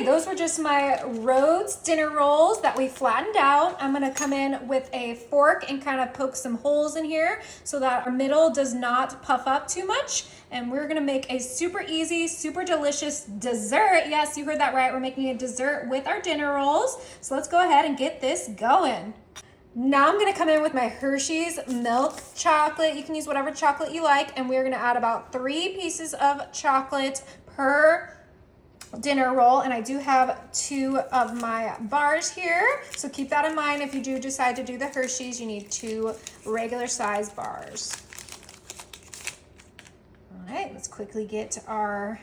Okay, those were just my Rhodes dinner rolls that we flattened out. I'm gonna come in with a fork and kind of poke some holes in here so that our middle does not puff up too much. And we're gonna make a super easy, super delicious dessert. Yes, you heard that right. We're making a dessert with our dinner rolls. So let's go ahead and get this going. Now I'm gonna come in with my Hershey's milk chocolate. You can use whatever chocolate you like. And we're gonna add about 3 pieces of chocolate per dinner roll, and I do have 2 of my bars here, so keep that in mind. If you do decide to do the Hershey's, you need 2 regular size bars. All right, let's quickly get our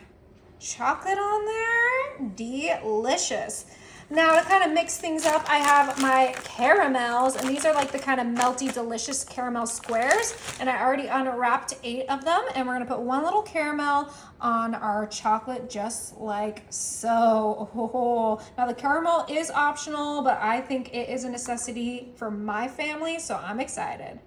chocolate on there. Delicious. Now to kind of mix things up, I have my caramels, and these are like the kind of melty, delicious caramel squares, and I already unwrapped 8 of them, and we're gonna put 1 little caramel on our chocolate just like so. Oh. Now the caramel is optional, but I think it is a necessity for my family, so I'm excited.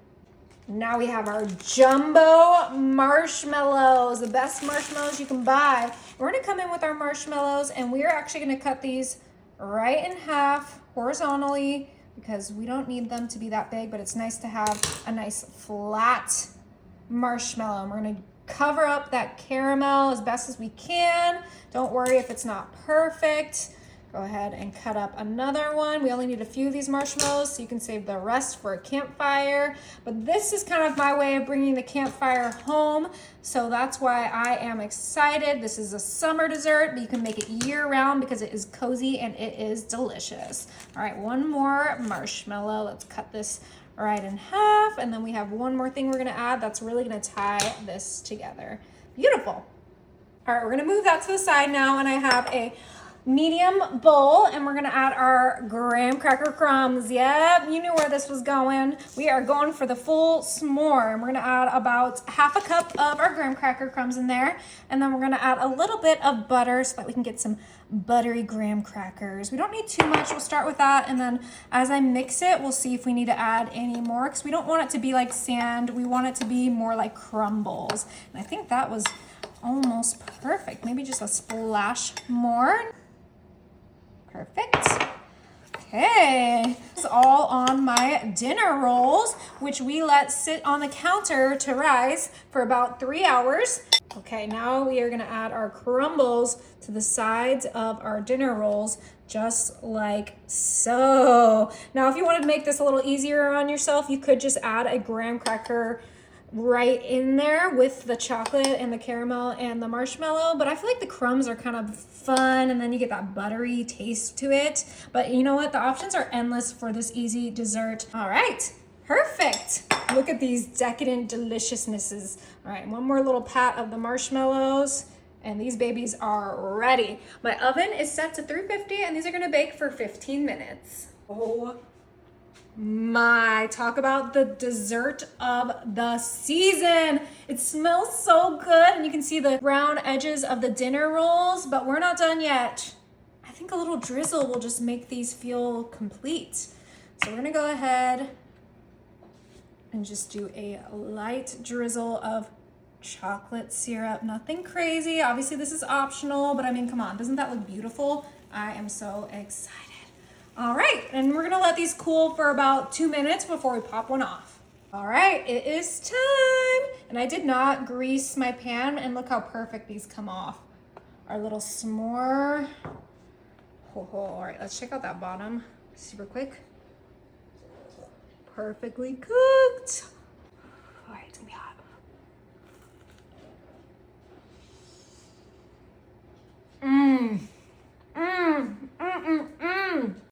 Now we have our jumbo marshmallows, the best marshmallows you can buy. We're gonna come in with our marshmallows, and we're actually gonna cut these right in half horizontally because we don't need them to be that big, but it's nice to have a nice flat marshmallow. And we're gonna cover up that caramel as best as we can. Don't worry if it's not perfect. Go ahead and cut up another one. We only need a few of these marshmallows, so you can save the rest for a campfire. But this is kind of my way of bringing the campfire home, so that's why I am excited. This is a summer dessert, but you can make it year-round because it is cozy and it is delicious. All right, 1 more marshmallow. Let's cut this right in half, and then we have 1 more thing we're gonna add that's really gonna tie this together. Beautiful. All right, we're gonna move that to the side now, and I have a medium bowl, and we're gonna add our graham cracker crumbs. Yep, you knew where this was going. We are going for the full s'more, and we're gonna add about 1/2 cup of our graham cracker crumbs in there, and then we're gonna add a little bit of butter so that we can get some buttery graham crackers. We don't need too much. We'll start with that, and then as I mix it, we'll see if we need to add any more, because we don't want it to be like sand. We want it to be more like crumbles, and I think that was almost perfect. Maybe just a splash more. Perfect. Okay, it's all on my dinner rolls, which we let sit on the counter to rise for about 3 hours. Okay, now we are gonna add our crumbles to the sides of our dinner rolls, just like so. Now, if you wanted to make this a little easier on yourself, you could just add a graham cracker right in there with the chocolate and the caramel and the marshmallow, but I feel like the crumbs are kind of fun, and then you get that buttery taste to it. But you know what? The options are endless for this easy dessert. All right, perfect. Look at these decadent deliciousnesses. All right, 1 more little pat of the marshmallows, and these babies are ready. My oven is set to 350, and these are gonna bake for 15 minutes. Oh my, talk about the dessert of the season. It smells so good, and you can see the brown edges of the dinner rolls, but we're not done yet. I think a little drizzle will just make these feel complete. So we're gonna go ahead and just do a light drizzle of chocolate syrup. Nothing crazy. Obviously this is optional, but I mean, come on, doesn't that look beautiful? I am so excited. All right, and we're gonna let these cool for about 2 minutes before we pop one off. All right, it is time. And I did not grease my pan, and look how perfect these come off. Our little s'more. All right, let's check out that bottom super quick. Perfectly cooked. All right, it's gonna be hot.